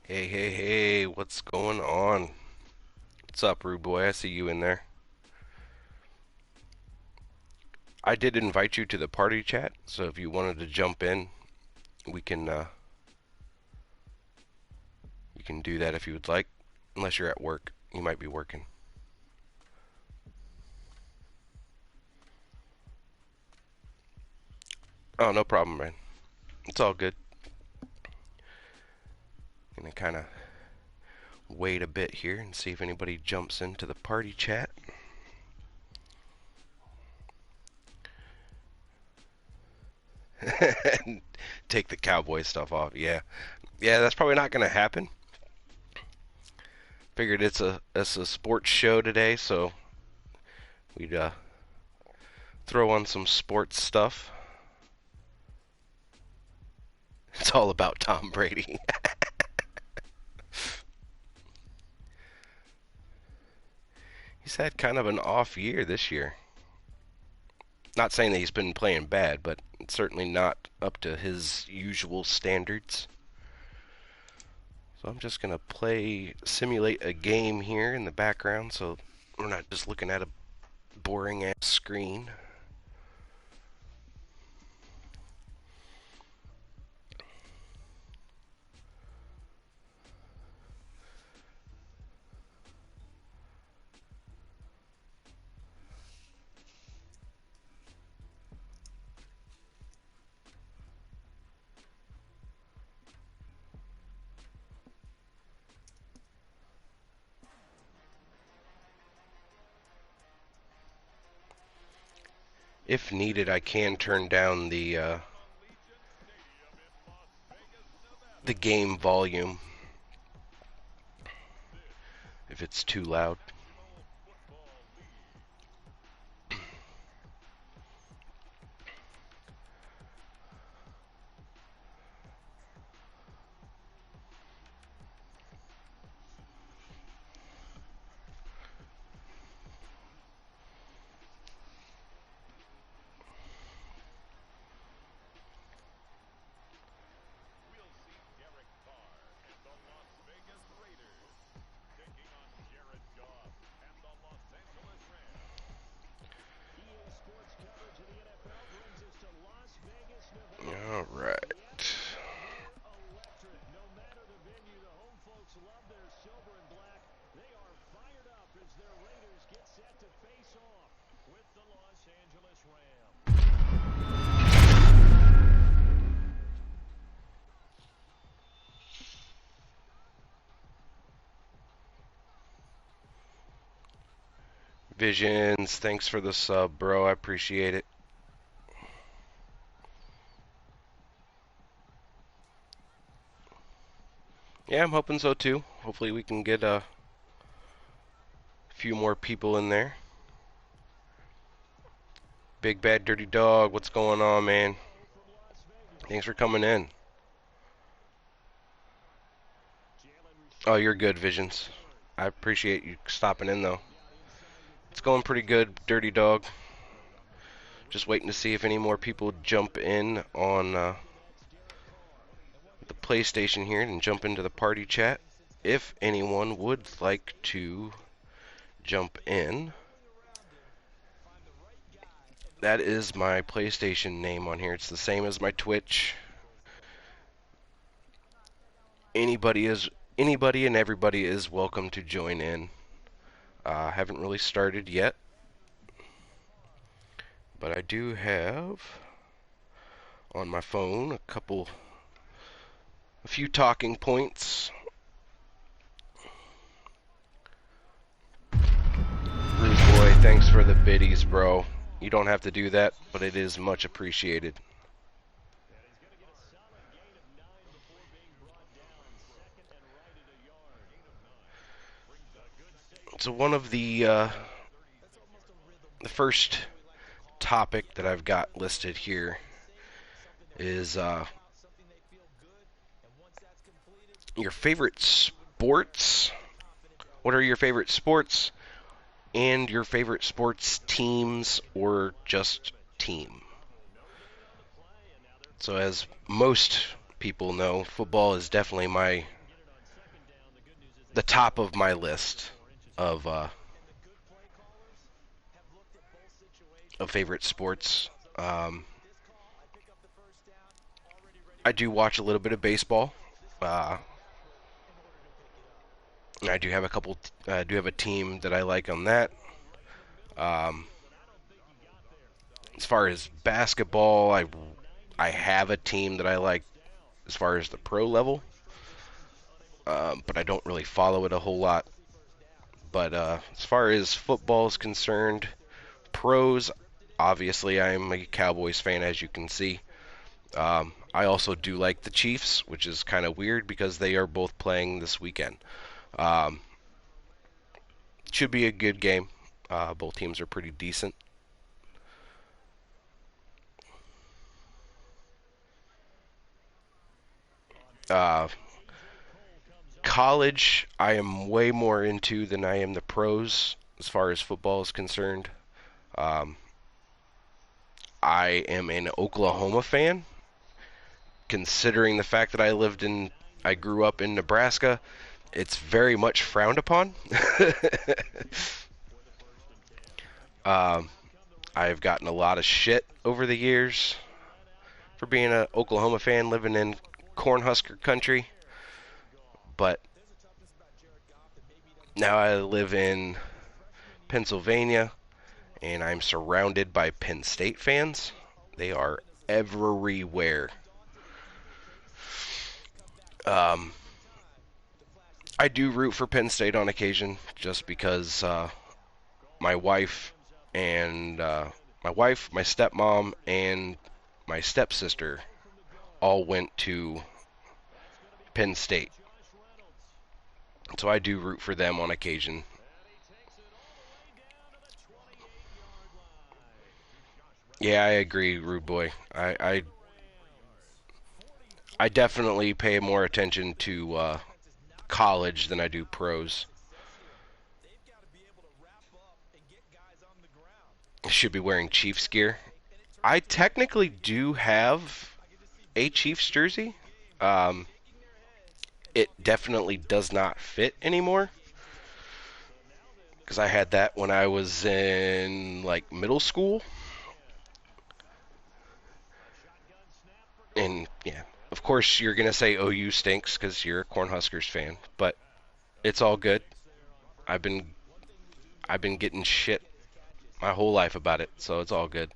Hey, hey, hey, what's going on? What's up, rude boy? I see you in there. I did invite you to the party chat, so if you wanted to jump in, we can you can do that if you would like. Unless you're at work. You might be working. Oh, no problem, man. It's all good. Gonna kinda wait a bit here and see if anybody jumps into the party chat. Take the cowboy stuff off. Yeah. Yeah, that's probably not gonna happen. Figured it's a sports show today, so we'd throw on some sports stuff. It's all about Tom Brady. He's had kind of an off year this year. Not saying that he's been playing bad, but it's certainly not up to his usual standards. So I'm just gonna simulate a game here in the background, so we're not just looking at a boring ass screen. If needed, I can turn down the game volume if it's too loud. All right. Visions, thanks for the sub, bro. I appreciate it. Yeah, I'm hoping so too. Hopefully we can get a few more people in there. Big Bad Dirty Dog, what's going on, man? Thanks for coming in. Oh, you're good, Visions. I appreciate you stopping in, though. It's going pretty good, Dirty Dog. Just waiting to see if any more people jump in on the PlayStation here and jump into the party chat. If anyone would like to jump in, that is my PlayStation name on here. It's the same as my Twitch. Anybody and everybody is welcome to join in. Haven't really started yet, but I do have on my phone a few talking points. Rude boy, thanks for the biddies, bro. You don't have to do that, but it is much appreciated. So one of the first topic that I've got listed here is your favorite sports. What are your favorite sports and your favorite sports teams or just team? So as most people know, football is definitely my the top of my list of uh, of favorite sports. Um, I do watch a little bit of baseball. Uh, I do have a couple. I do have a team that I like on that. Um, as far as basketball, I have a team that I like as far as the pro level, but I don't really follow it a whole lot. But as far as football is concerned, pros, obviously I'm a Cowboys fan, as you can see. I also do like the Chiefs, which is kind of weird because they are both playing this weekend. Um, should be a good game. Both teams are pretty decent. Uh, college, I am way more into than I am the pros as far as football is concerned. Um, I am an Oklahoma fan, considering the fact that I grew up in Nebraska. It's very much frowned upon. um, I've gotten a lot of shit over the years for being an Oklahoma fan living in Cornhusker country, but now I live in Pennsylvania and I'm surrounded by Penn State fans. They are everywhere. Um, I do root for Penn State on occasion just because my wife and my stepmom, and my stepsister all went to Penn State. So I do root for them on occasion. Yeah, I agree, Rude Boy. I definitely pay more attention to college than I do pros. I should be wearing Chiefs gear. I technically do have a Chiefs jersey. Um, it definitely does not fit anymore because I had that when I was in like middle school. And yeah, of course you're gonna say OU stinks because you're a Cornhuskers fan, but it's all good. I've been I've been getting shit my whole life about it, so it's all good.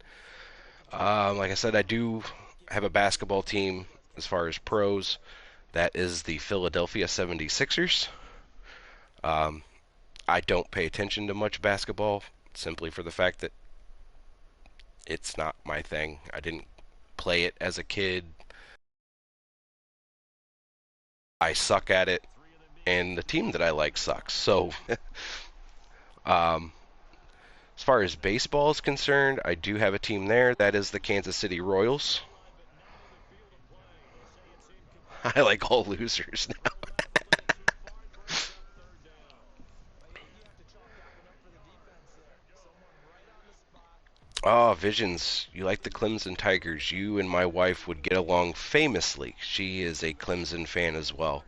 Like I said, I do have a basketball team as far as pros. That is the Philadelphia 76ers. Um, I don't pay attention to much basketball simply for the fact that it's not my thing. I didn't play it as a kid. I suck at it, and the team that I like sucks. So, um, as far as baseball is concerned, I do have a team there. That is the Kansas City Royals. I like all losers now. Oh, Visions, you like the Clemson Tigers. You and my wife would get along famously. She is a Clemson fan as well.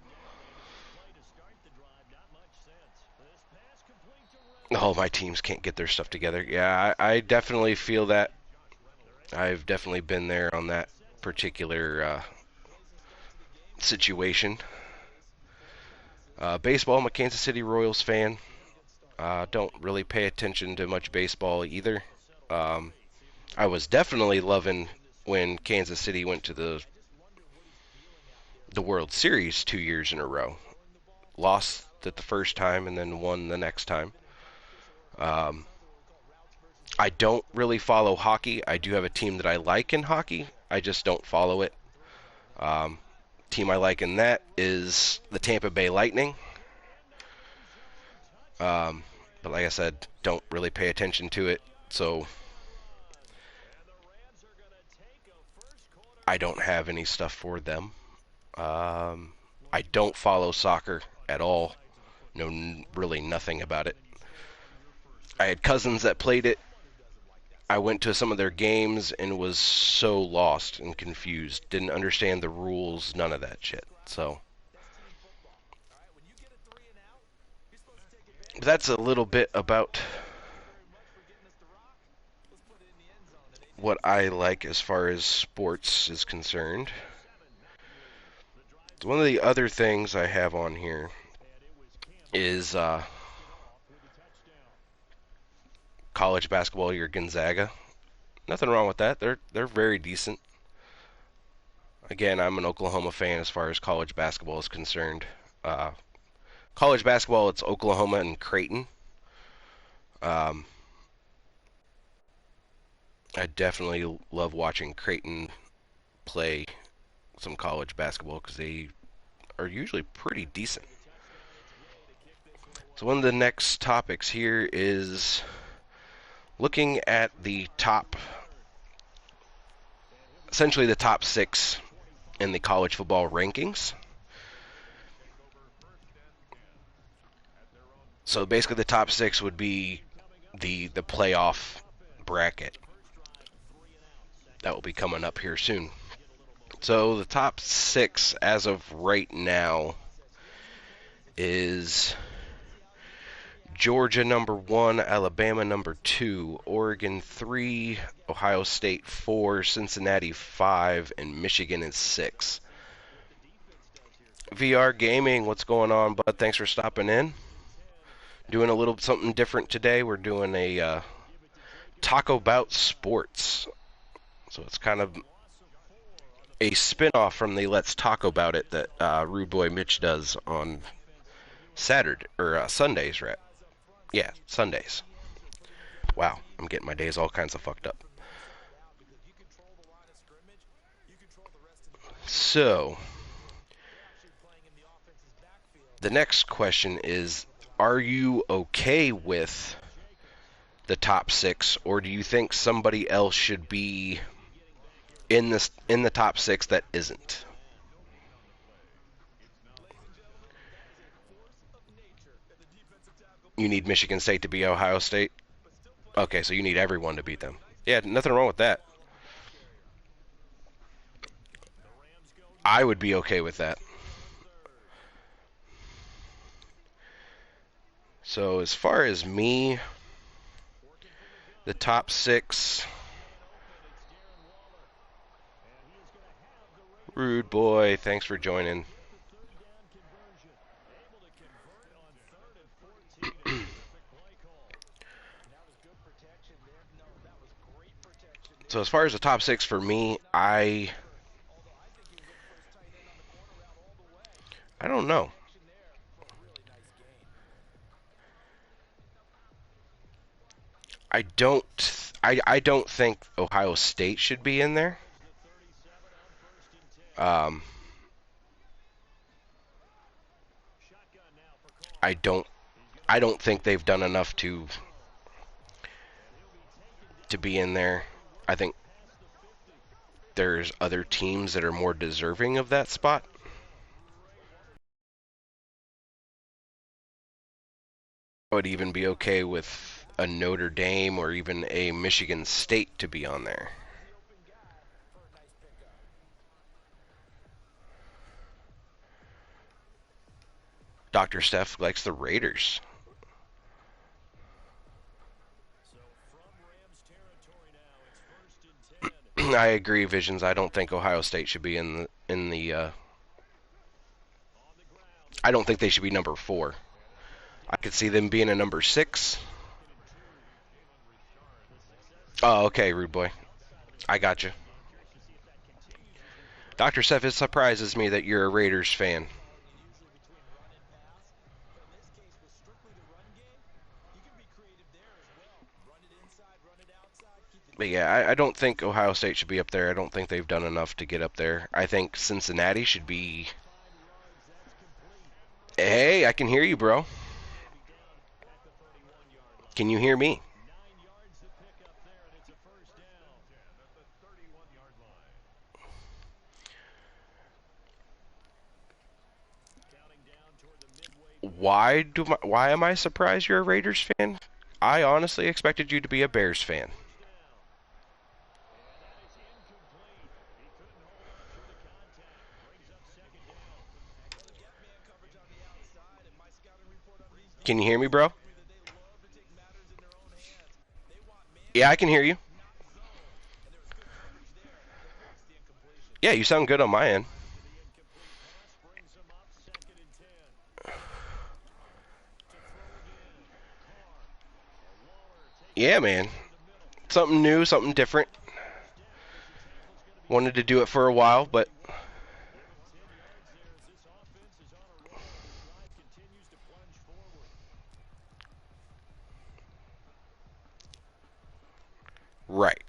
Oh, my teams can't get their stuff together. Yeah, I definitely feel that. I've definitely been there on that particular situation. Baseball, I'm a Kansas City Royals fan. Don't really pay attention to much baseball either. Um, I was definitely loving when Kansas City went to the World Series 2 years in a row. Lost it the first time and then won the next time. Um, I don't really follow hockey. I do have a team that I like in hockey. I just don't follow it. Um, team I like in that is the Tampa Bay Lightning. Um, but like I said, don't really pay attention to it. So I don't have any stuff for them. I don't follow soccer at all. Know really nothing about it. I had cousins that played it. I went to some of their games and was so lost and confused. Didn't understand the rules, none of that shit. So, But that's a little bit about what I like as far as sports is concerned. One of the other things I have on here is college basketball. Your Gonzaga. Nothing wrong with that. They're very decent. Again, I'm an Oklahoma fan as far as college basketball is concerned. Uh, college basketball, it's Oklahoma and Creighton. Um, I definitely love watching Creighton play some college basketball because they are usually pretty decent. So one of the next topics here is looking at the top, essentially the top 6 in the college football rankings. So basically the top 6 would be the playoff bracket that will be coming up here soon. So the top 6 as of right now is Georgia number 1, Alabama number 2, Oregon 3, Ohio State 4, Cincinnati 5, and Michigan is 6. VR Gaming, what's going on, bud? Thanks for stopping in. Doing a little something different today. We're doing a Taco Bout Sports. So it's kind of a spin-off from the Let's Talk About It that Rude Boy Mitch does on Saturday, or Sundays, right? Yeah, Sundays. Wow, I'm getting my days all kinds of fucked up. So, the next question is, are you okay with the top 6, or do you think somebody else should be in the top 6 that isn't? You need Michigan State to be Ohio State? Okay, so you need everyone to beat them. Yeah, nothing wrong with that. I would be okay with that. So as far as me, the top 6, Rude Boy, thanks for joining. So as far as the top 6 for me, I don't know. I don't think Ohio State should be in there. Um, I don't I don't think they've done enough to be in there. I think there's other teams that are more deserving of that spot. I would even be okay with a Notre Dame or even a Michigan State to be on there. Dr. Steph likes the Raiders. I agree, Visions. I don't think Ohio State should be in the. I don't think they should be number 4. I could see them being a number 6. Oh, okay, Rude Boy. I got you. Dr. Steph, it surprises me that you're a Raiders fan. But yeah, I don't think Ohio State should be up there. I don't think they've done enough to get up there. I think Cincinnati should be. Hey, I can hear you, bro. Can you hear me? Why am I surprised you're a Raiders fan? I honestly expected you to be a Bears fan. Can you hear me, bro? Yeah, I can hear you. Yeah, you sound good on my end. Yeah, man. Something new, something different. Wanted to do it for a while, but right.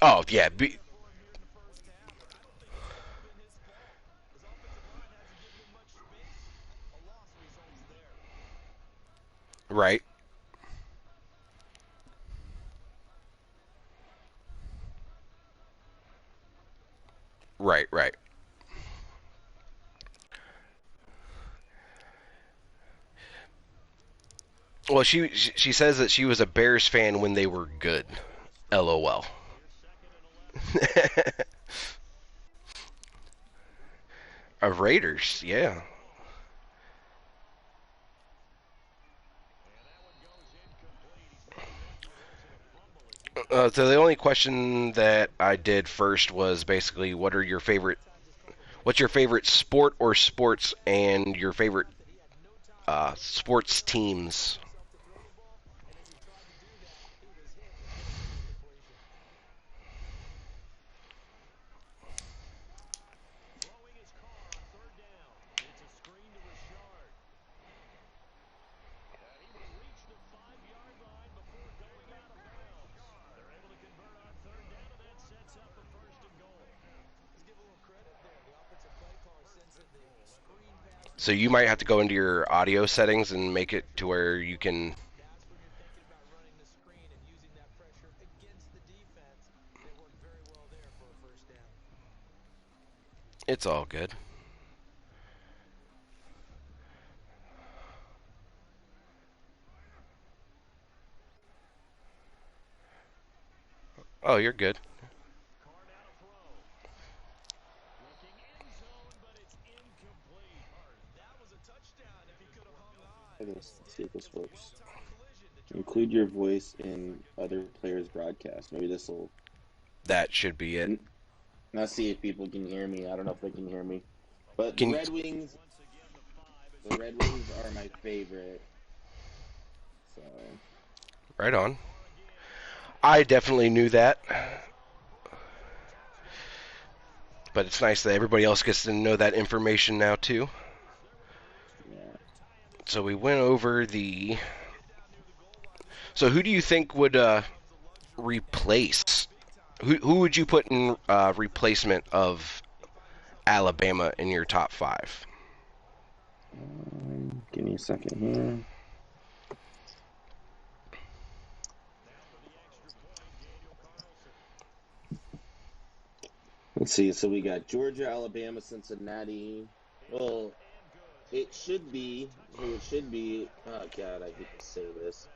Oh, yeah. Right. Right, right. Well, she says that she was a Bears fan when they were good. LOL. Of Raiders, yeah. So the only question that I did first was basically, what's your favorite sport or sports, and your favorite sports teams? So you might have to go into your audio settings and make it to where you can. It's all good. Oh, you're good. Let's see if this works. Include your voice in other players' broadcast. Maybe this will. That should be it. Now see if people can hear me. I don't know if they can hear me, but Can The Red Wings are my favorite. So right on. I definitely knew that, but it's nice that everybody else gets to know that information now too. yeah, So we went over the. So who do you think would replace? Who would you put in replacement of Alabama in your top five? give me a second here. Let's see. So we got Georgia, Alabama, Cincinnati. Well, it should be. So it should be. Oh God, I hate to say this.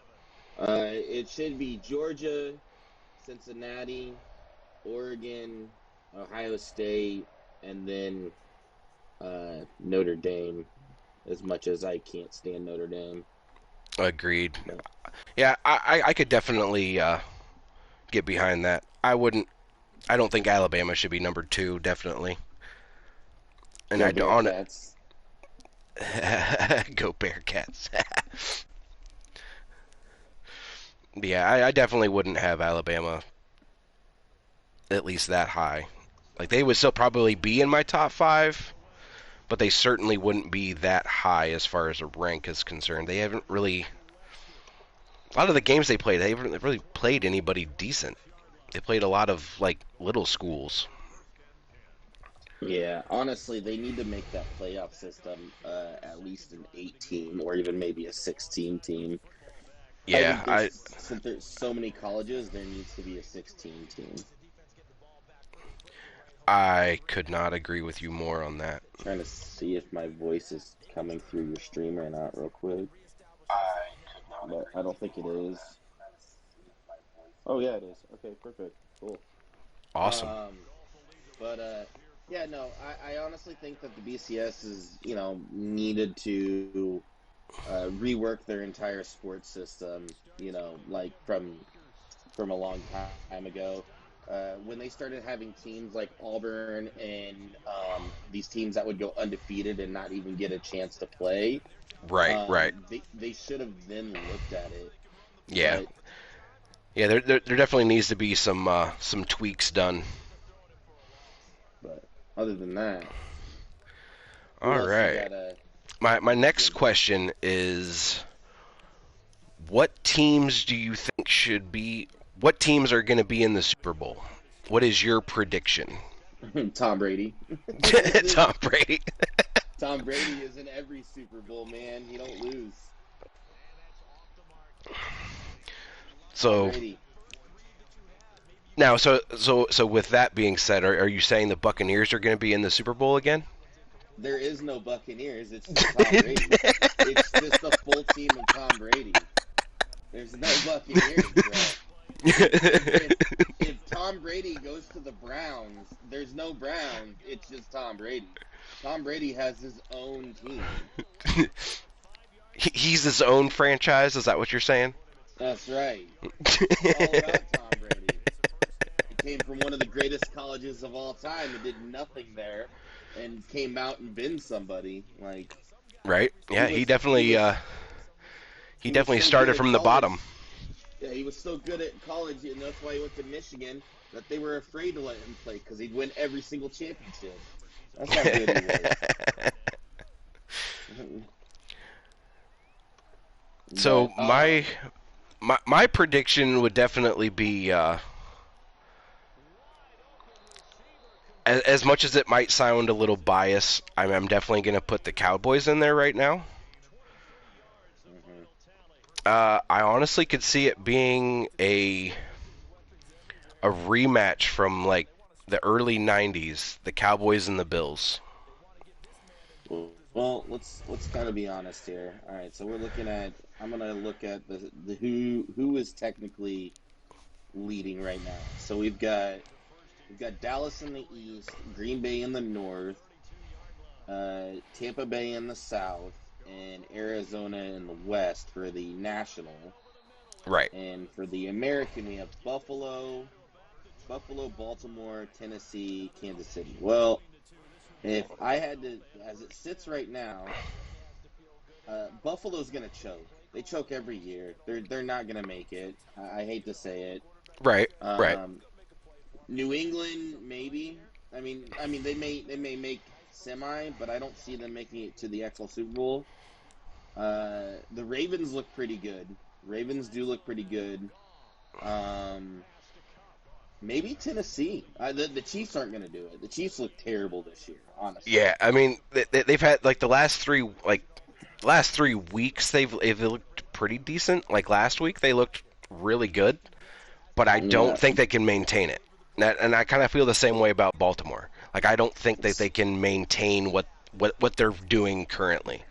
It should be Georgia, Cincinnati, Oregon, Ohio State, and then Notre Dame. As much as I can't stand Notre Dame, Agreed. but Yeah, I could definitely get behind that. I wouldn't. I don't think Alabama should be number two. Definitely. And go I don't. Bearcats. Go Bearcats. Yeah, I definitely wouldn't have Alabama at least that high. Like they would still probably be in my top five, but they certainly wouldn't be that high as far as a rank is concerned. They haven't really. A lot of the games they played, they haven't really played anybody decent. They played a lot of like little schools. Yeah, honestly, they need to make that playoff system at least an 8 team or even maybe a 16 team. I Yeah, think I since there's so many colleges, there needs to be a 16 team. I could not agree with you more on that. Trying to see if my voice is coming through your stream or not, real quick. but I don't think it is. Oh yeah, it is. Okay, perfect, cool. Awesome. Um, but yeah, no, I honestly think that the BCS is needed to rework their entire sports system. Like from a long time ago. When they started having teams like Auburn and these teams that would go undefeated and not even get a chance to play, Right, right. they should have then looked at it. Yeah. But Yeah, there definitely needs to be some tweaks done. but other than that, who All else you right. got? My next Good. question is, what teams do you think should be? What teams are going to be in the Super Bowl? What is your prediction? Tom Brady. Tom Brady. Tom Brady is in every Super Bowl, man. He don't lose. Tom So Brady. now, so with that being said, are you saying the Buccaneers are going to be in the Super Bowl again? There is no Buccaneers. It's just Tom Brady. It's just the full team of Tom Brady. There's no Buccaneers, bro. If Tom Brady goes to the Browns, there's no Browns. It's just Tom Brady. Tom Brady has his own team. He's his own franchise. Is that what you're saying? That's right. It's all about Tom Brady. He came from one of the greatest colleges of all time and did nothing there, and came out and been somebody. Like Right? he Yeah, he was, he definitely was, he he was definitely so good started at from the bottom. college. Yeah, he was so good at college, and that's why he went to Michigan. That they were afraid to let him play because he'd win every single championship. That's how good he was. So But my prediction would definitely be as much as it might sound a little biased, I'm definitely going to put the Cowboys in there right now. mhm. I honestly could see it being a rematch from like the early '90s, the Cowboys and the Bills. Well, let's kind of be honest here. All right, so we're looking at. I'm gonna look at the who is technically leading right now. So we've got Dallas in the East, Green Bay in the North, Tampa Bay in the South, and Arizona in the West for the National. Right. And for the American, we have Buffalo, Baltimore, Tennessee, Kansas City. Well, if I had to, as it sits right now, Buffalo's gonna choke. They choke every year. They're not gonna make it. I hate to say it. Right. Right. Um, New England, maybe. I mean, they may make semi, but I don't see them making it to the actual Super Bowl. The Ravens look pretty good. Ravens do look pretty good. Um, Maybe Tennessee. The Chiefs aren't going to do it. The Chiefs look terrible this year, honestly. Yeah. I mean, they've had like the last 3 weeks they've looked pretty decent. Like last week they looked really good, but I don't Yeah. think they can maintain it. And I kind of feel the same way about Baltimore. Like I don't think that they can maintain what they're doing currently.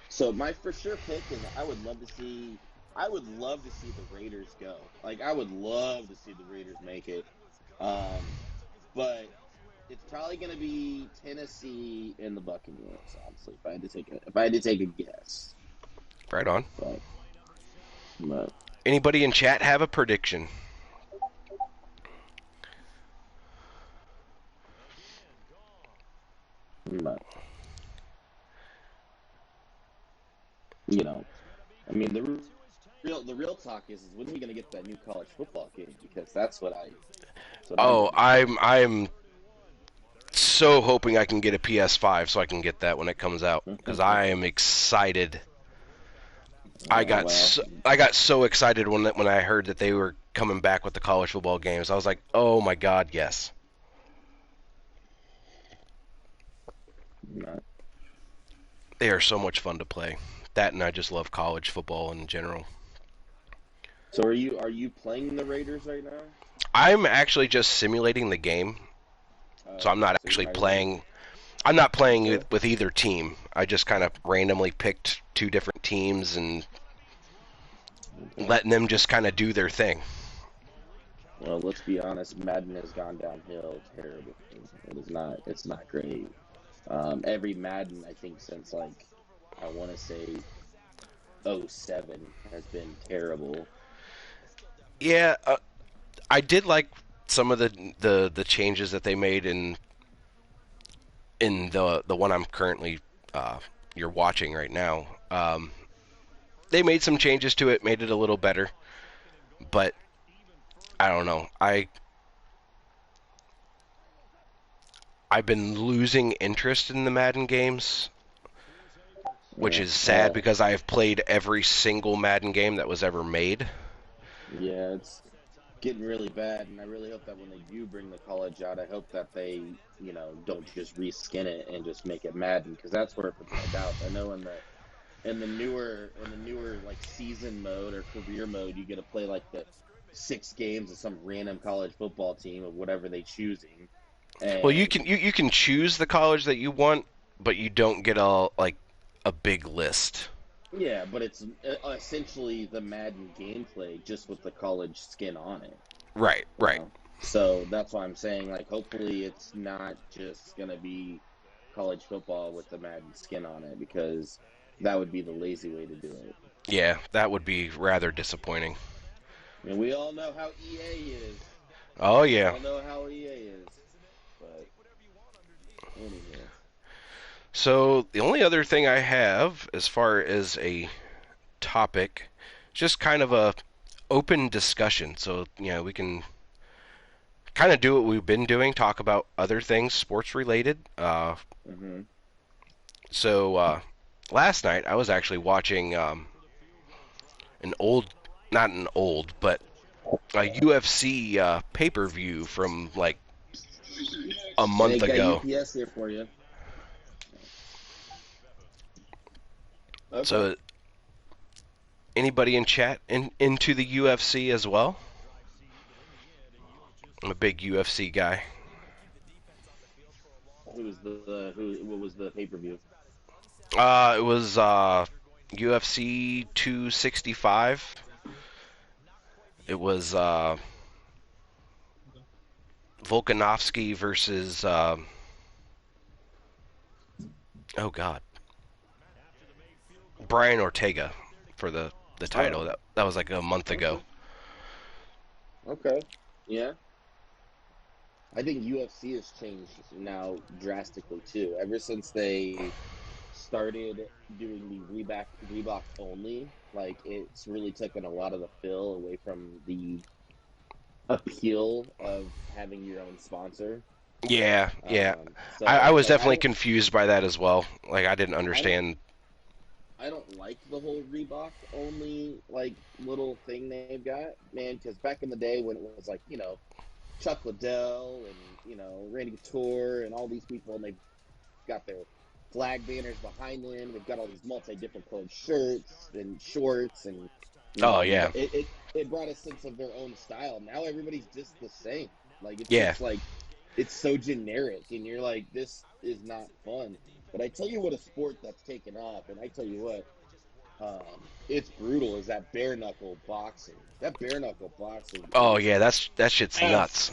So my for sure pick is I would love to see the Raiders go. Like I would love to see the Raiders make it. Um, but it's probably going to be Tennessee and the Buccaneers. Honestly, if I had to take a guess, Right on. but but, Anybody in chat have a prediction? but you know, I mean the real talk is when are we going to get that new college football game? Because that's what I'm Oh, waiting for. I'm so hoping I can get a PS5 so I can get that when it comes out because I am excited. Well, I got so excited when I heard that they were coming back with the college football games. I was like, "Oh my god, yes." not. They are so much fun to play. That and I just love college football in general. So are you playing the Raiders right now? I'm actually just simulating the game, so I'm Okay, not so you're actually not even playing. I'm not playing okay. with either team. I just kind of randomly picked two different teams and Okay. letting them just kind of do their thing. Well, let's be honest. Madden has gone downhill terribly. It is not. It's not great. Every Madden, I think, since like I want to say '07 has been terrible. Yeah, I did like some of the changes that they made in the one I'm currently you're watching right now. They made some changes to it, made it a little better, but I don't know. I've been losing interest in the Madden games, which Yeah. is sad because I have played every single Madden game that was ever made. Yeah. It's getting really bad, and I really hope that when they do bring the college out, I hope that they, don't just reskin it and just make it Madden, because that's where it puts my doubts. I know in the newer like season mode or career mode, you get to play like the 6 games of some random college football team of whatever they choosing, Well, you and can you can choose the college that you want, but you don't get a big list. yeah, but it's essentially the Madden gameplay just with the college skin on it. Right, You right. know, so that's why I'm saying, like, hopefully it's not just gonna be college football with the Madden skin on it, because that would be the lazy way to do it. Yeah, that would be rather disappointing. And we all know how EA is. Oh We yeah. all know how EA is. But anywho, So the only other thing I have as far as a topic, just kind of a open discussion. So, we can kind of do what we've been doing, talk about other things sports related. hmm So last night I was actually watching an old, not an old, but a UFC pay-per-view from like a hey, month got ago. UPS here for you. Okay. So anybody in chat into the UFC as well? I'm a big UFC guy. What was the pay-per-view? It was UFC 265. It was Volkanovski versus oh god, Brian Ortega for the title. Oh, That was like a month ago. okay. Okay. Yeah. I think UFC has changed now drastically too. Ever since they started doing the Reebok only, like, it's really taken a lot of the fill away from the appeal of having your own sponsor. Yeah, yeah. I So was like definitely confused by that as well. Like I didn't I don't understand. I don't like the whole Reebok only like little thing they've got, man. Because back in the day when it was like, Chuck Liddell and Randy Couture and all these people, and they've got their flag banners behind them. They've got all these multi different colored shirts and shorts, and Oh yeah, it brought a sense of their own style. Now everybody's just the same. Like, it's yeah. just like it's so generic, and you're like, this is not fun. But I tell you what, a sport that's taken off, and I tell you what, it's brutal. Is that bare knuckle boxing? That bare knuckle boxing Oh is yeah. That shit's nuts.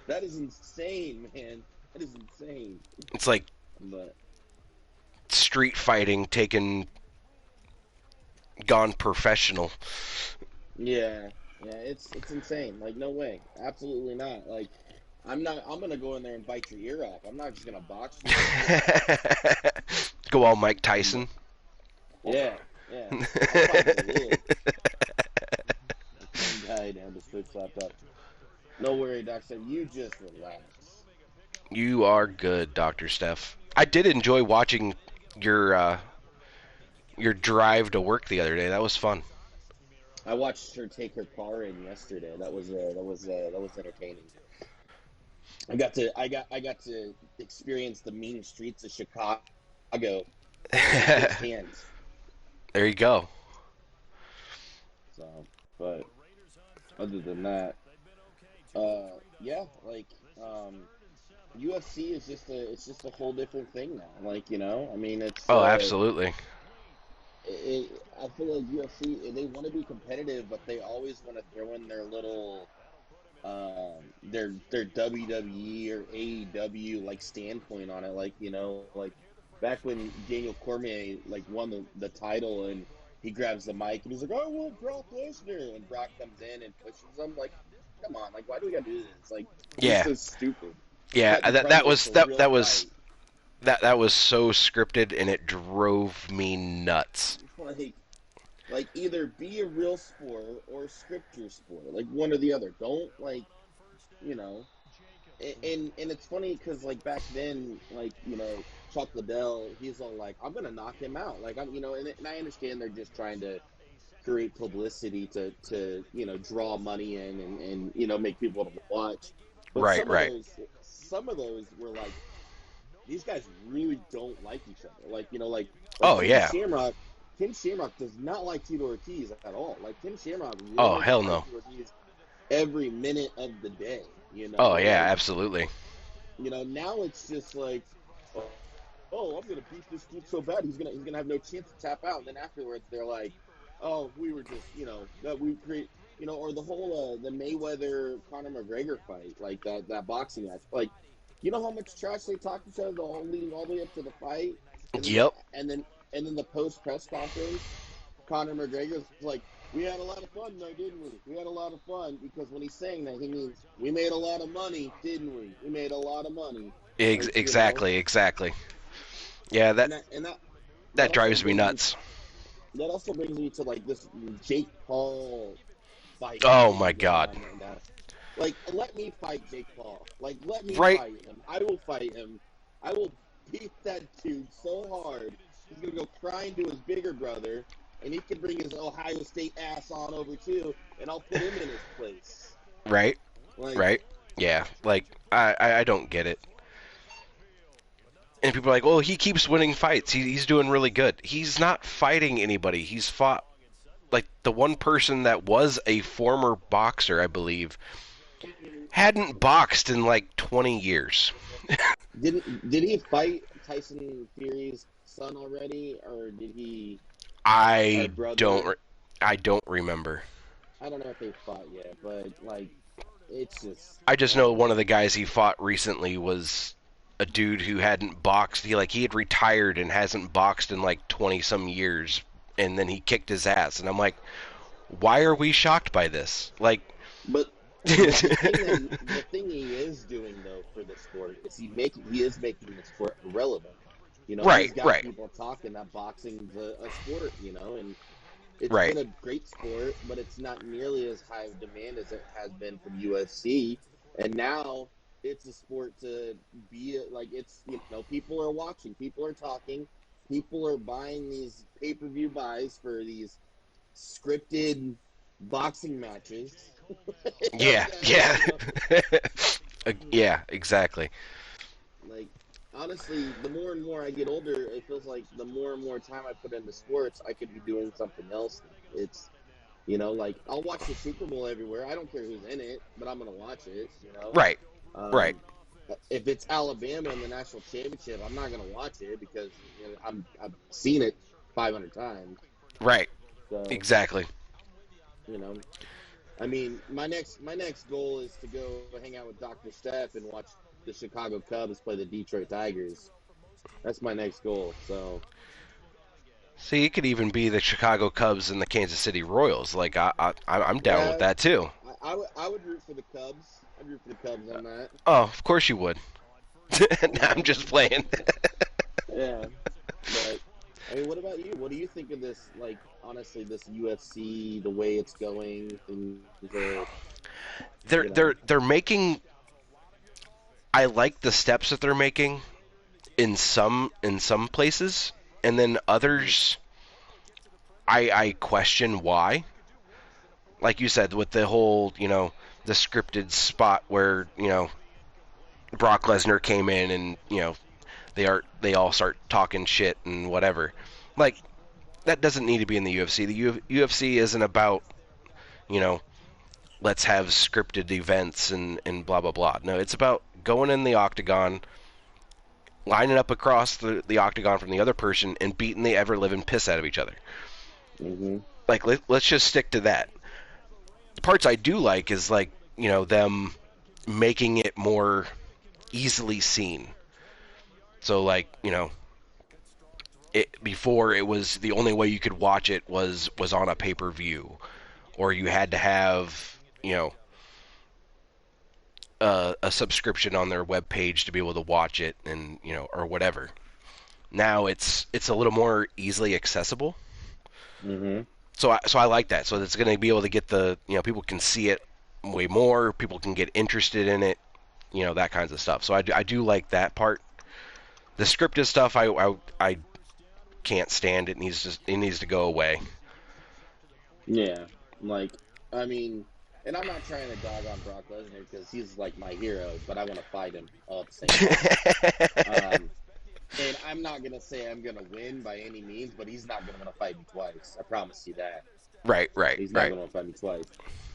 that is insane, man. That is insane. It's like But street fighting taken gone professional. yeah, yeah, it's insane. Like, no way, absolutely not. Like, I'm not. I'm gonna go in there and bite your ear off. I'm not just gonna box you. Go all Mike But Tyson. yeah, yeah, I'll fight to live. Like one guy down the foot slapped up. No worry, Doctor. You just relax. You are good, Dr. Steph. I did enjoy watching your uh, your drive to work the other day. That was fun. I watched her take her car in yesterday. That was entertaining. I got to experience the mean streets of Chicago There firsthand. you go. So, but other than that, yeah, like, UFC is just a it's just a whole different thing now. Like, I mean, Oh, absolutely. I feel like UFC they want to be competitive, but they always want to throw in their little their WWE or AEW like standpoint on it. Like, like back when Daniel Cormier like won the title and he grabs the mic and he's like, "I want Brock Lesnar," and Brock comes in and pushes him. Like, come on, like why do we gotta do this? Like, this is Yeah, so stupid. yeah. But you're That trying to that get was the that real that was fight. that was so scripted, and it drove me nuts. Like either be a real sport or script your sport. Like one or the other. Don't like you know and it's funny because like back then, like Chuck Liddell, he's all like, "I'm gonna knock him out." Like and I understand they're just trying to create publicity to draw money in and make people to watch. But Right, right. some of those were like these guys really don't like each other. Like like Oh yeah. Ken Shamrock does not like Tito Ortiz at all. Like Ken Shamrock Oh wanted to hell fight no. Tito Ortiz every minute of the day. Oh yeah, Like absolutely. now it's just like, oh, I'm gonna beat this kid so bad he's gonna have no chance to tap out. And then afterwards they're like, oh, we were just that we create or the whole the Mayweather Conor McGregor fight, like that boxing match, like how much trash they talked each other the whole leading all the way up to the fight, and then Yep. the post press conference, Conor McGregor's like, we had a lot of fun though, didn't we? We had a lot of fun, because when he's saying that, he means we made a lot of money, didn't we? We made a lot of money. Like, Exactly, exactly. Yeah, and that that that also drives me brings me nuts. to like this Jake Paul fight Oh my being going god. on right now. Like, let me fight Jake Paul. Like, let me Right, fight him. I will fight him. I will beat that dude so hard. He's gonna go crying to his bigger brother, and he can bring his Ohio State ass on over too, and I'll put him in his place. right, Like, right. Yeah, like I don't get it. And people are like, "Oh, he keeps winning fights. He's doing really good." He's not fighting anybody. He's fought like the one person that was a former boxer, I believe, hadn't boxed in like 20 years. did he fight Tyson Fury's son already, or did he, or I don't brother? re- I don't remember. I don't know if they fought yet, but like, it's just, I just know oh one of man. the guys he fought recently was a dude who hadn't boxed. He had retired and hasn't boxed in like 20 some years, and then he kicked his ass, and I'm like, "Why are we shocked by this?" Like But the thing he is doing though for the sport is he is making the sport relevant. Right, He's got right, people talking that boxing's a sport, and it's right. been a great sport, but it's not nearly as high of demand as it has been from UFC. And now it's a sport to be like, it's people are watching, people are talking, people are buying these pay-per-view buys for these scripted boxing matches. Yeah, yeah. Yeah, exactly. Like, honestly, the more and more I get older, it feels like the more and more time I put into sports, I could be doing something else. It's like, I'll watch the Super Bowl everywhere. I don't care who's in it, but I'm gonna watch it. Right, right, Um, if it's Alabama in the national championship, I'm not gonna watch it because I've seen it 500 times. right. So Exactly. you know, I mean, my next goal is to go hang out with Dr. Steph and watch the Chicago Cubs play the Detroit Tigers. That's my next goal. So See, it could even be the Chicago Cubs and the Kansas City Royals. Like I'm down with yeah, that too. I would root for the Cubs. I'd root for the Cubs on that. Oh, of course you would. I'm Um, just playing. yeah, but I mean, what about you? What do you think of this? Like, honestly, this UFC, the way it's going, things are, they're you know, they're they're making. I like the steps that they're making in some places, and then mhm. others. I question why. Like you said, with the whole the scripted spot where Brock Lesnar came in and they all start talking shit and whatever. Like that doesn't need to be in the UFC. The UFC isn't about you know let's have scripted events and blah blah blah. No, it's about going in the octagon, lining up across the octagon from the other person and beating the ever living piss out of each other. Hmm. Like let's just stick to that. The parts I do like is like them making it more easily seen. So like before it was the only way you could watch it was on a pay-per-view, or you had to have a subscription on their web page to be able to watch it, and or whatever. Now it's a little more easily accessible. Hmm. So I like that. So it's going to be able to get the people can see it way more. People can get interested in it. That kinds of stuff. So I do like that part. The scripted stuff I can't stand. It needs to go away. Yeah, like I mean, and I'm not trying to dog on Brock Lesnar because he's like my hero, but I want to fight him all at the same time. Um, and I'm not gonna say I'm gonna win by any means, but he's not gonna want to fight me twice. I promise you that. Right, right, He's not right. gonna want to fight me twice.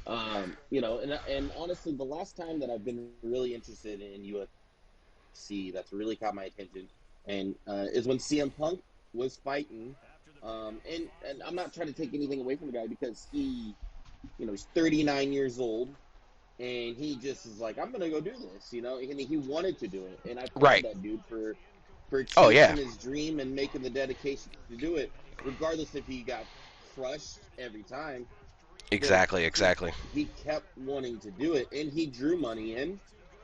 And honestly, the last time that I've been really interested in UFC that's really caught my attention, and is when CM Punk was fighting. And I'm not trying to take anything away from the guy because he's 39 years old, and he just is like, I'm gonna go do this, and he wanted to do it, and I applaud Right. that dude for Oh yeah. chasing his dream and making the dedication to do it, regardless if he got crushed every time. But Exactly, exactly. he kept wanting to do it, and he drew money in.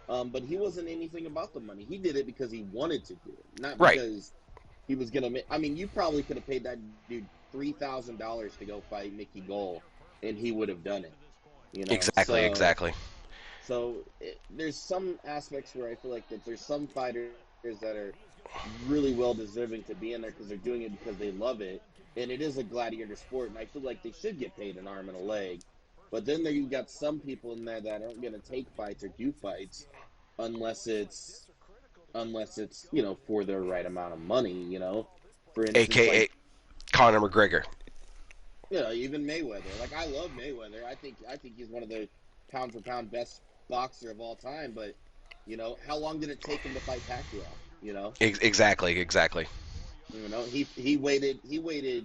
But he wasn't anything about the money. He did it because he wanted to do it, not Right. because he was gonna make. I mean, you probably could have paid that dude $3,000 to go fight Mickey Gall, and he would have done it. You know, Exactly, so exactly. there's some aspects where I feel like that there's some fighters that are really well deserving to be in there because they're doing it because they love it, and it is a gladiator sport, and I feel like they should get paid an arm and a leg. But then there you got some people in there that aren't going to take fights or do fights unless it's for the right amount of money. For instance, like AKA Conor McGregor. even Mayweather. Like I love Mayweather. I think he's one of the pound for pound best boxer of all time. But how long did it take him to fight Pacquiao? Exactly, exactly. He waited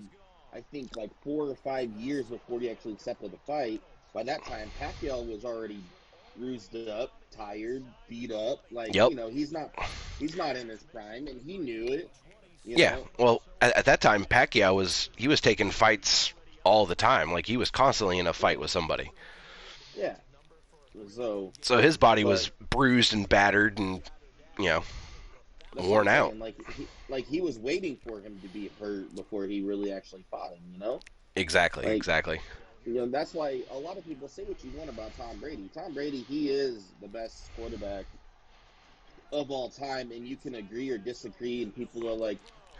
I think like 4 or 5 years before he actually accepted the fight. By that time, Pacquiao was already bruised up, tired, beat up. Like Yep. he's not in his prime, and he knew it. You Yeah. know, Well, at that time, Pacquiao was taking fights all the time. Like he was constantly in a fight with somebody. yeah. So, So his body but was bruised and battered and you know that's what I'm worn out. saying. Like he was waiting for him to be hurt before he really actually fought him. Exactly, Like exactly. that's why a lot of people say what you want about Tom Brady. Tom Brady, he is the best quarterback of all time, and you can agree or disagree. And people are like,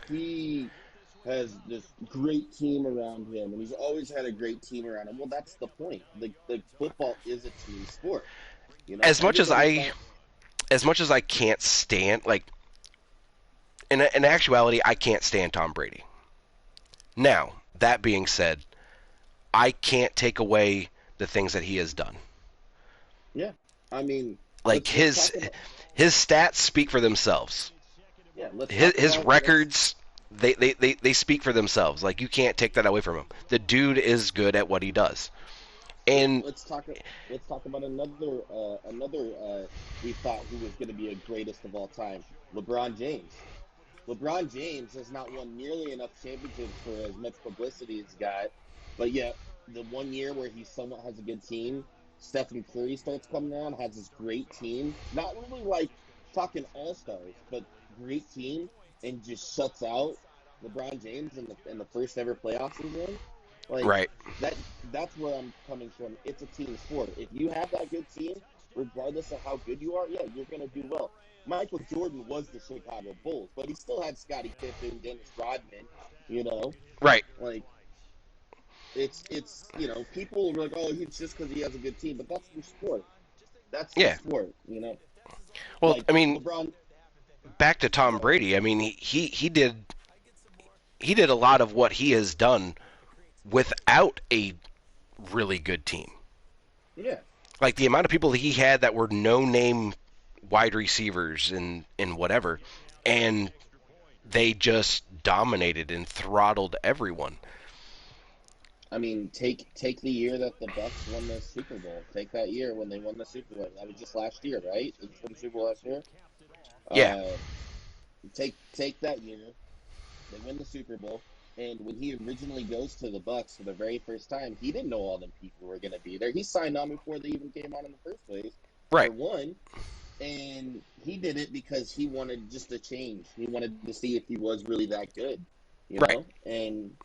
he has this great team around him, and he's always had a great team around him. Well, that's the point. The football is a team sport. As much as Everybody I find as much as I can't stand like in actuality I can't stand Tom Brady. Now, that being said, I can't take away the things that he has done. yeah. I mean, Like let's his talk about his stats speak for themselves. yeah. Let's His, talk his about let's records they speak for themselves. Like you can't take that away from him. The dude is good at what he does. let, And let's talk let's talk about another we thought who was going to be a greatest of all time, LeBron James. LeBron James has not won nearly enough championships for as much publicity as he's got, but yet the one year where he somewhat has a good team, Stephen Curry starts coming around, has this great team, not really like talking all stars, but great team, and just shuts out LeBron James in the first ever playoffs he's in. Like right. that's where I'm coming from. It's a team sport. If you have that good team, regardless of how good you are, yeah, you're gonna do well. Michael Jordan was the Chicago Bulls, but he still had Scottie Pippen, Dennis Rodman. You know, Right. like it's people are like, oh, it's just because he has a good team, but that's the sport. That's the Yeah. sport. Well, Like I mean, LeBron. back to Tom Go ahead. Brady. I mean, he did a lot of what he has done without a really good team. Yeah, Like the amount of people he had that were no name wide receivers and whatever, and they just dominated and throttled everyone. I mean, take the year that the Bucks won the Super Bowl. Take that year when they won the Super Bowl. That was just last year, right? They just won the Super Bowl last year. Yeah, Uh, take that year. They win the Super Bowl, and when he originally goes to the Bucks for the very first time, he didn't know all them people were going to be there. He signed on before they even came on in the first place. For right, one, and he did it because he wanted just a change. He wanted to see if he was really that good, right. And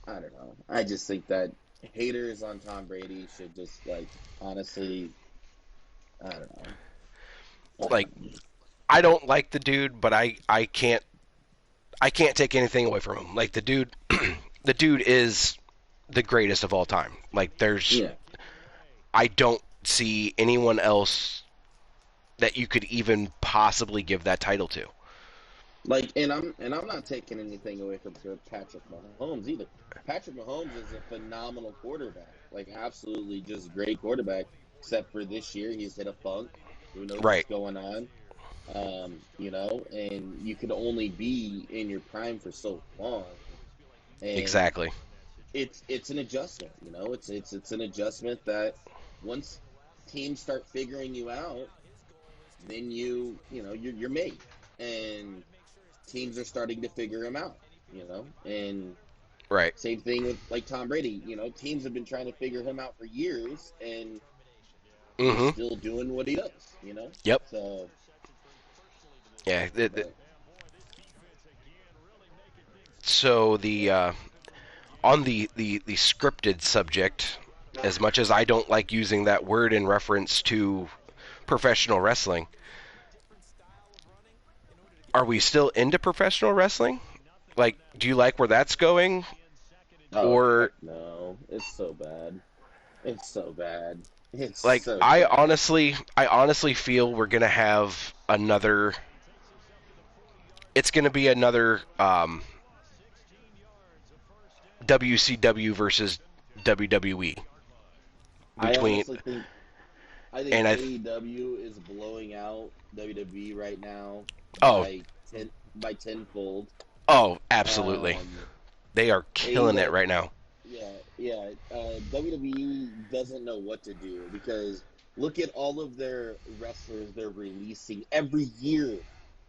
I don't know. I just think that haters on Tom Brady should just honestly, I don't know. Like, I don't like the dude, but I can't take anything away from him. Like the dude, the dude is the greatest of all time. Like there's, Yeah. I don't see anyone else that you could even possibly give that title to. And I'm not taking anything away from Patrick Mahomes either. Patrick Mahomes is a phenomenal quarterback, absolutely just great quarterback. Except for this year, he's hit a funk. Who knows what's Right. going on? And you can only be in your prime for so long, and Exactly. it's an adjustment. It's an adjustment that once teams start figuring you out, then you're made, and teams are starting to figure him out. And Right. same thing with Tom Brady. Teams have been trying to figure him out for years, and he's Mm-hmm. still doing what he does. Yep. So, Yeah. but So on the scripted subject, as much as I don't like using that word in reference to professional wrestling, are we still into professional wrestling? Like, do you like where that's going? oh Or heck no, it's so bad. It's so bad. It's like so I bad. honestly I honestly feel we're gonna have another it's gonna be another WCW versus WWE I between honestly think I think and I AEW is blowing out WWE right now oh by tenfold. oh absolutely. Um, They are killing it AEW, right now. yeah, yeah. WWE doesn't know what to do because look at all of their wrestlers they're releasing every year.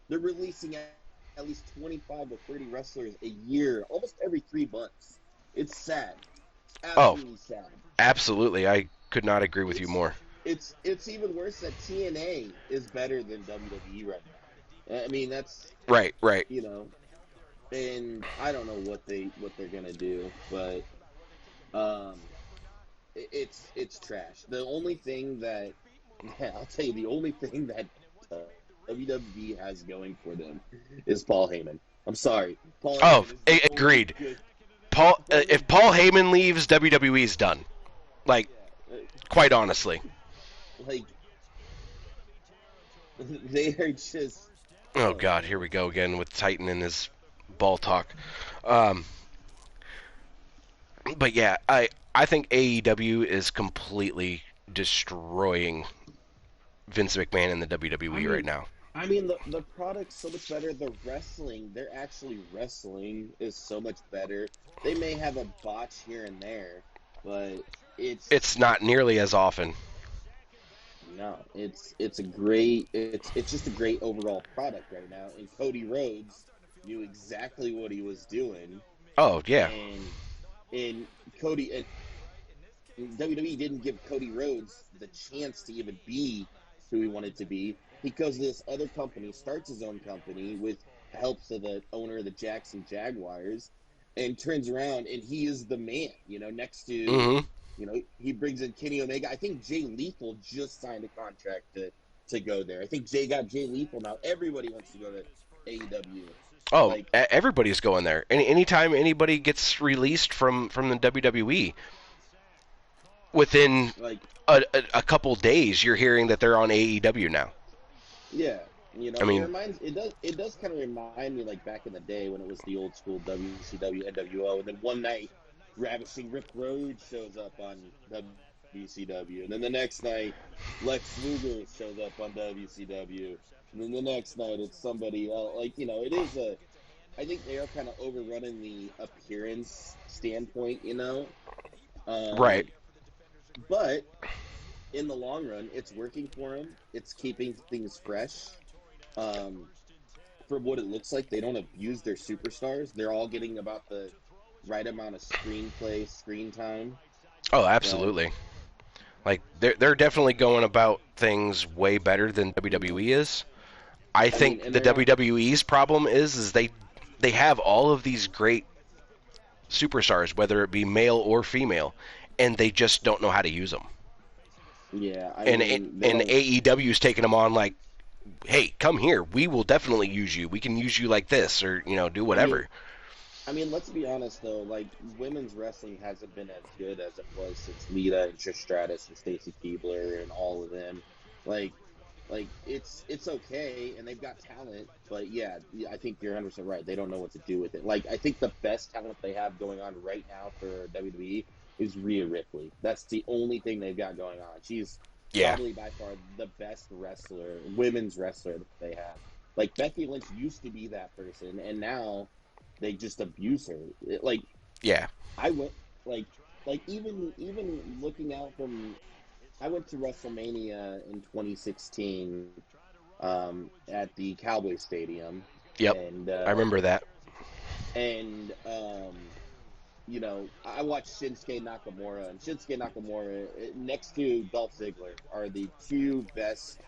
They're releasing at least 25 to 30 wrestlers a year, almost every 3 months. It's sad. It's Oh, absolutely sad. absolutely. I could not agree with you It's more. it's even worse that TNA is better than WWE right now. I mean, that's Right, right. you know, and I don't know what they're gonna do, but um, it's trash. The only thing that yeah, I'll tell you, the only thing that WWE has going for them is Paul Heyman. I'm sorry, Paul Oh, Heyman is the only agreed. good, If only Paul good. Heyman leaves, WWE's done. Like, Yeah, quite honestly. like they are just. Oh Oh God, here man. we go again with Titan and his ball talk. Um, but yeah, I think AEW is completely destroying Vince McMahon in the I WWE right mean, now. the product's so much better. The wrestling, they're actually wrestling is so much better. They may have a botch here and there, but it's It's not nearly as often. no, it's a great it's just a great overall product right now. And Cody Rhodes knew exactly what he was doing, Oh yeah. and and Cody and WWE didn't give Cody Rhodes the chance to even be who he wanted to be. He goes to this other company, starts his own company with helps of the owner of the Jackson Jaguars, and turns around and he is the man. Next to Mm-hmm. he brings in Kenny Omega. I think Jay Lethal just signed a contract to go there. I think Jay got Jay Lethal now. Everybody wants to go to AEW. Oh, Like everybody's going there. Anytime anybody gets released from the WWE, within like a couple days, you're hearing that they're on AEW now. Yeah, I mean, it does kind of remind me like back in the day when it was the old school WCW NWO, and then one night Ravishing Rick Rude shows up on WWE. WCW. And then the next night, Lex Luger shows up on WCW. And then the next night, it's somebody else. Like, it is a. I think they are kind of overrunning the appearance standpoint, Right. But in the long run, it's working for them. It's keeping things fresh. For what it looks like, they don't abuse their superstars. They're all getting about the right amount of screen time. Oh, So, absolutely. Like they're definitely going about things way better than mhm. WWE is. I I mean, think and the they're not. WWE's problem is they have all of these great superstars, whether it be male or female, and they just don't know how to use them. Yeah, I And mean, they and don't. AEW's taking them on like, hey, come here, we will definitely use you. We can use you like this, or do I mean, whatever. let's be honest though. Like, women's wrestling hasn't been as good as it was since Lita and Trish Stratus and Stacy Keibler and all of them. Like, it's okay, and they've got talent, but yeah, I think you're 100% right. They don't know what to do with it. Like, I think the best talent they have going on right now for WWE is Rhea Ripley. That's the only thing they've got going on. She's Yeah, probably by far the best women's wrestler that they have. Like, Becky Lynch used to be that person, and now they just abuse her. Like, yeah, I went like even looking out from I went to WrestleMania in 2016 at the Cowboy Stadium, yep. and I remember that. and I watched Shinsuke Nakamura, and Shinsuke Nakamura next to Dolph Ziggler are the two best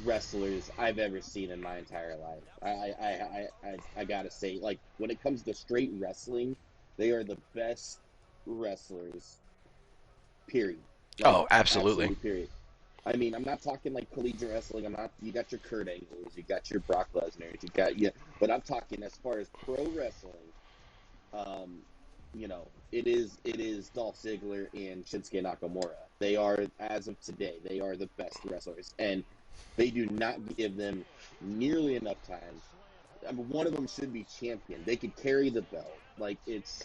wrestlers I've ever seen in my entire life. I gotta say, like, when it comes to straight wrestling, they are the best wrestlers. Period. Like, Oh, absolutely. absolutely. Period. I mean, I'm not talking like collegiate wrestling. I'm not. You got your Kurt Angles, you got your Brock Lesnar's, you got but I'm talking as far as pro wrestling. Um, it is Dolph Ziggler and Shinsuke Nakamura. They are, as of today, they are the best wrestlers, and they do not give them nearly enough time. I mean, one of them should be champion. They could carry the belt. Like, it's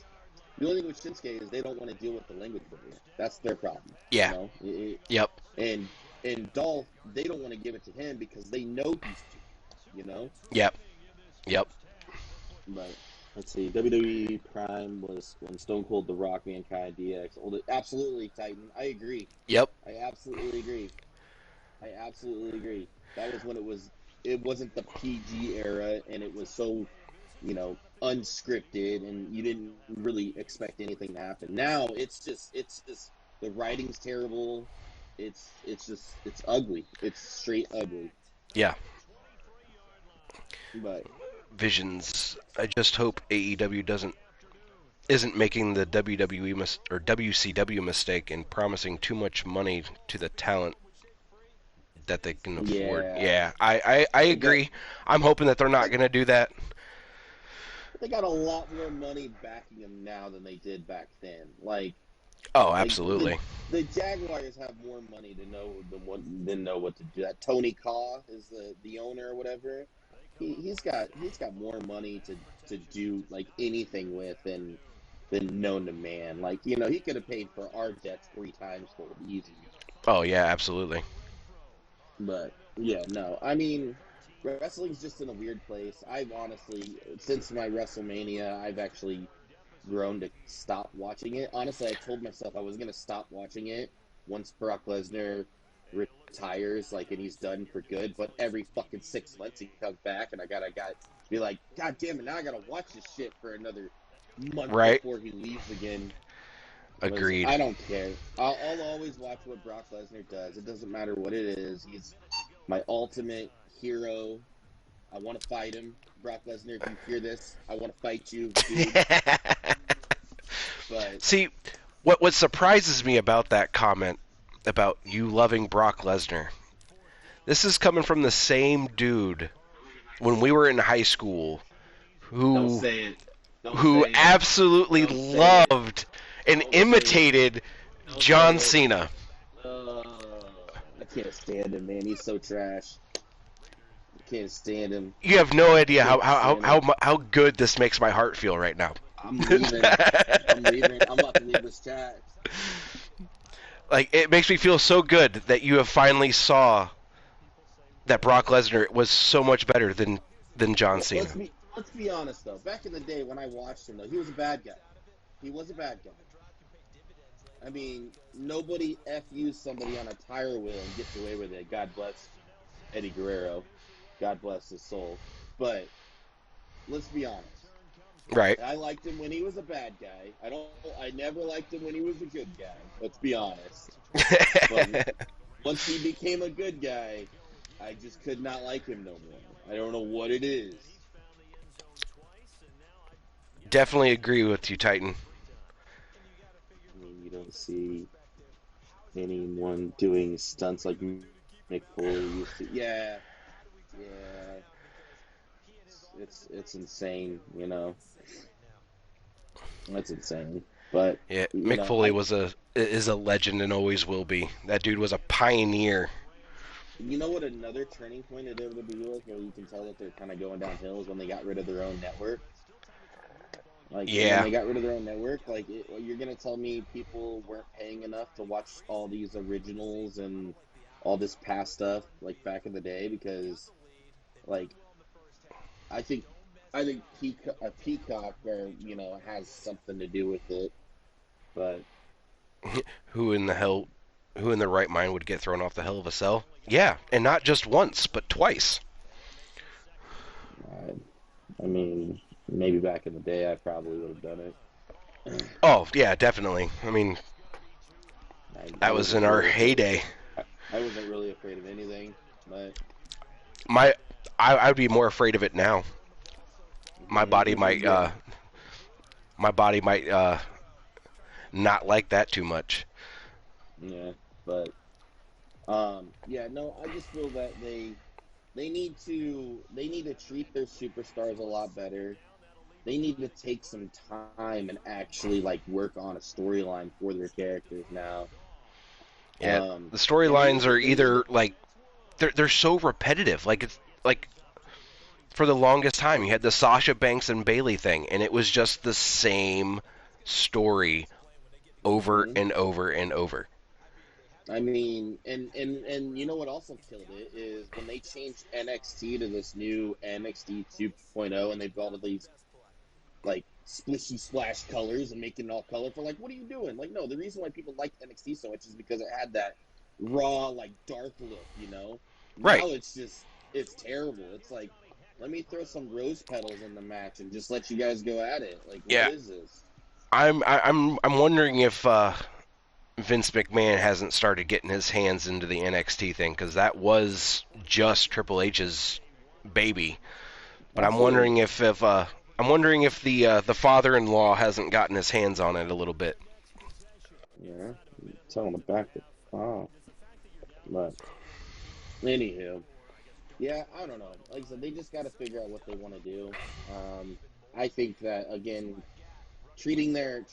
the only thing with Shinsuke is they don't want to deal with the language barrier. That's their problem. Yeah. Yep. And Dolph, they don't want to give it to him because they know he's too good. Yep. Yep. But let's see, WWE Prime was when Stone Cold, The Rock, Mankind, DX. Absolutely, Titan. I agree. Yep. I absolutely agree. I absolutely agree. That was when it was. It wasn't the PG era, and it was so, unscripted, and you didn't really expect anything to happen. Now it's just the writing's terrible. It's ugly. It's straight ugly. Yeah. But Visions. I just hope AEW isn't making the WWE or WCW mistake in promising too much money to the talent that they can afford. yeah, Yeah, I they got agree. I'm hoping that they're not like going to do that. they got a lot more money backing them now than they did back then. Oh, Like absolutely. the Jaguars have more money to know what to do. That Tony Khaw is the owner or whatever. He's got more money to do like anything with than known to man. Like, he could have paid for our debts 3 times for it easy. Oh, yeah, absolutely. But yeah, no. I mean, wrestling's just in a weird place. I've honestly, since my WrestleMania, I've actually grown to stop watching it. Honestly, I told myself I was gonna stop watching it once Brock Lesnar retires, like, and he's done for good. But every fucking 6 months he comes back, and I got be like, God damn it! Now I gotta watch this shit for another month Right? before he leaves again. Because Agreed. I don't care. I'll always watch what Brock Lesnar does. It doesn't matter what it is. He's my ultimate hero. I want to fight him. Brock Lesnar, if you hear this, I want to fight you, dude. But See, what surprises me about that comment about you loving Brock Lesnar, this is coming from the same dude when we were in high school don't who say it. Don't who say it. absolutely Don't say it. loved and Don't say it. imitated Don't say John it. Cena. I can't stand him, man. He's so trash. I can't stand him. You have no I idea can't stand him. how good this makes my heart feel right now. I'm leaving. I'm leaving. I'm about to leave this chat. Like, it makes me feel so good that you have finally saw that Brock Lesnar was so much better than John Let's Cena. be honest though. Back in the day when I watched him though, he was a bad guy. He was a bad guy. I mean, nobody FUs somebody on a tire wheel and gets away with it. God bless Eddie Guerrero. God bless his soul. But let's be honest. Right. I liked him when he was a bad guy. I never liked him when he was a good guy. Let's be honest. But once he became a good guy, I just could not like him no more. I don't know what it is. Definitely agree with you, Titan. I mean, you don't see anyone doing stunts like Mick Foley used to. Yeah, yeah. It's insane, you know. That's insane. But Yeah, you Mick know, Foley is a legend and always will be. That dude was a pioneer. you know what another turning point at WWE was where you can tell that they're kind of going downhill is when they got rid of their own network. Like when Yeah. they got rid of their own network, you're gonna tell me people weren't paying enough to watch all these originals and all this past stuff like back in the day because like I think a peacock or has something to do with it, but Who in the hell who in the right mind would get thrown off the Hell of a Cell? Yeah, and not just once, but twice. I mean maybe back in the day I probably would have done it. Oh, yeah, definitely. I mean, I that was in wasn't our really afraid. heyday. I wasn't really afraid of anything, but My I would be more afraid of it now. My body might yeah, my body might not like that too much. yeah, but yeah, no, I just feel that they need to treat their superstars a lot better. They need to take some time and actually like work on a storyline for their characters now. Yeah, the And storylines are either like they're so repetitive. Like it's like for the longest time you had the Sasha Banks and Bailey thing, and it was just the same story over mhm. and over and over. I mean, and you know what also killed it is when they changed NXT to this new NXT 2.0, and they've got all these like splishy splash colors and making it all colorful. Like, what are you doing? Like, no, the reason why people liked NXT so much is because it had that raw, like dark look. Right. Now it's terrible. It's like, let me throw some rose petals in the match and just let you guys go at it. Like, what Yeah. is this? I'm wondering if Vince McMahon hasn't started getting his hands into the NXT thing because that was just Triple H's baby. But Absolutely. I'm wondering if the father-in-law hasn't gotten his hands on it a little bit. Yeah, tell them to back the off. But anywho, yeah, I don't know. Like I said, they just got to figure out what they want to do. I think that again, treating their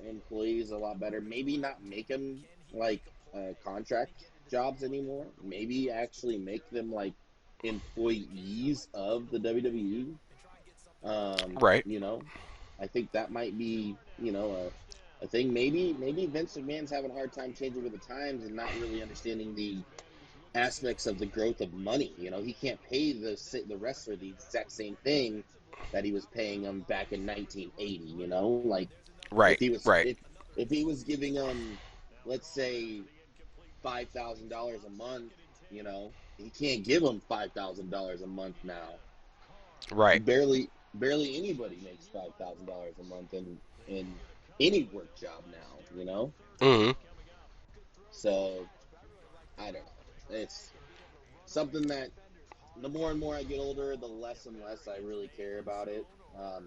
employees a lot better. Maybe not make them like contract jobs anymore. Maybe actually make them like employees of the WWE. Right. I think that might be a thing. Maybe Vince McMahon's having a hard time changing with the times and not really understanding the aspects of the growth of money. He can't pay the wrestler the exact same thing that he was paying him back in 1980. Like if Right. he was Right. if he was giving him, let's say, $5,000 a month, he can't give him $5,000 a month now. Right. Barely anybody makes $5,000 a month in any work job now. Hmm. So I don't know. It's something that the more and more I get older, the less and less I really care about it.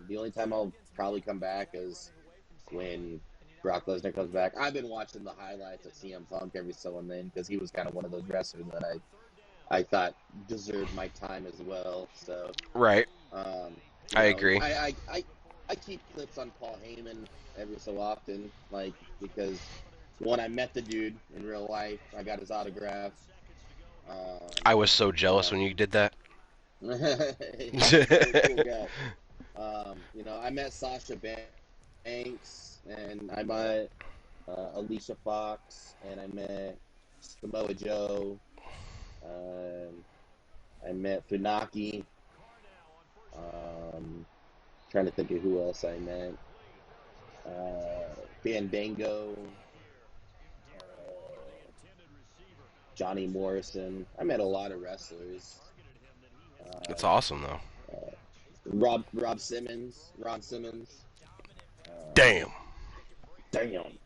The only time I'll probably come back is when Brock Lesnar comes back. I've been watching the highlights of CM Punk every so and then because he was kind of one of those wrestlers that I thought deserved my time as well. So, Right. I agree. I keep clips on Paul Heyman every so often, like because when I met the dude in real life, I got his autograph. I Um, was so you jealous know, when you did that. he's a very cool guy. I met Sasha Banks and I met Alicia Fox, and I met Samoa Joe. Um, I met Funaki. Trying to think of who else I met. Fandango, Johnny Morrison. I met a lot of wrestlers. It's Um, awesome though. Rob Simmons, Ron Simmons. Damn. Um, damn.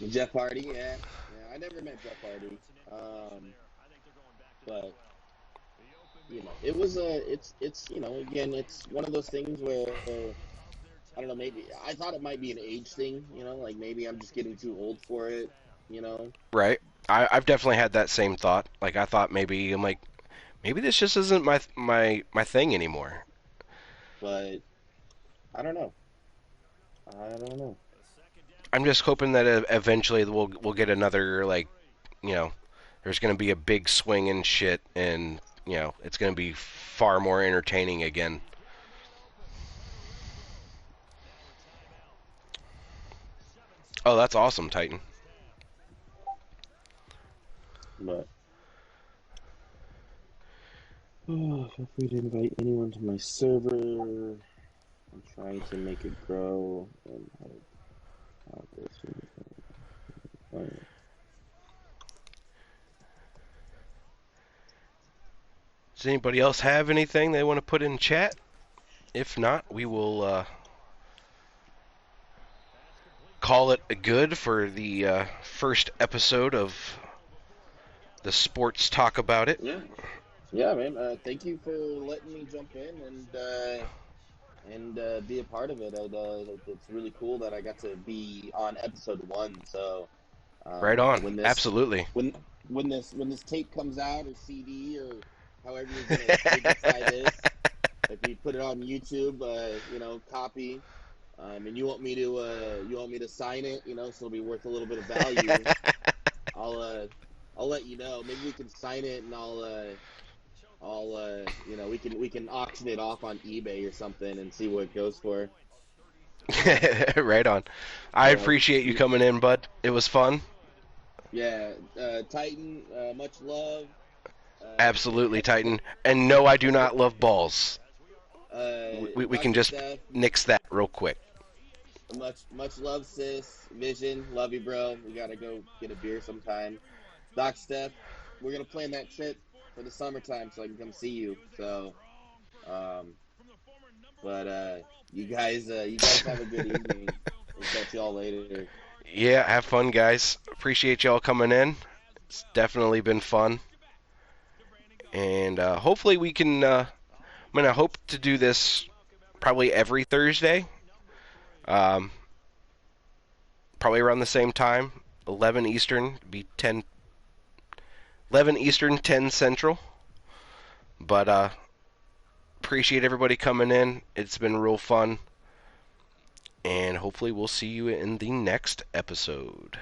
But Jeff Hardy, yeah, yeah. I never met Jeff Hardy. But it was it's again, it's one of those things where I don't know. Maybe I thought it might be an age thing. Like maybe I'm just getting too old for it. You know, Right. I've definitely had that same thought. Like I thought maybe I'm like maybe this just isn't my thing anymore. but I don't know. I don't know. I'm just hoping that eventually we'll get another like you know there's going to be a big swing and shit and it's going to be far more entertaining again. Oh, that's awesome, Titan. But oh, feel free to invite anyone to my server. I'm trying to make it grow and how this. Does anybody else have anything they want to put in chat? If not, we will call it a good for the first episode of the sports talk about it. Yeah, yeah, man. Thank you for letting me jump in and be a part of it. It's really cool that I got to be on episode 1. So Right on. when this Absolutely. when when this tape comes out or CD or however you're gonna digify this, if you put it on YouTube, copy. And you want me to sign it, so it'll be worth a little bit of value. I'll I'll let you know. Maybe we can sign it, and we can auction it off on eBay or something and see what it goes for. Right on. I But appreciate you coming in, bud. It was fun. yeah, Titan, much love. Absolutely, Titan. And no, I do not love balls. We can Dr. just Steph, nix that real quick. much love, sis. Vision, love you, bro. We gotta go get a beer sometime. Doc Steph, we're gonna plan that trip for the summertime so I can come see you. So, um, but you guys have a good evening. We'll catch y'all later. Yeah, have fun, guys. Appreciate y'all coming in. It's definitely been fun. And hopefully we can. I'm gonna hope to do this probably every Thursday. Um, Probably around the same time, 11 Eastern, be 10, 11 Eastern, 10 Central. But appreciate everybody coming in. It's been real fun. And hopefully we'll see you in the next episode.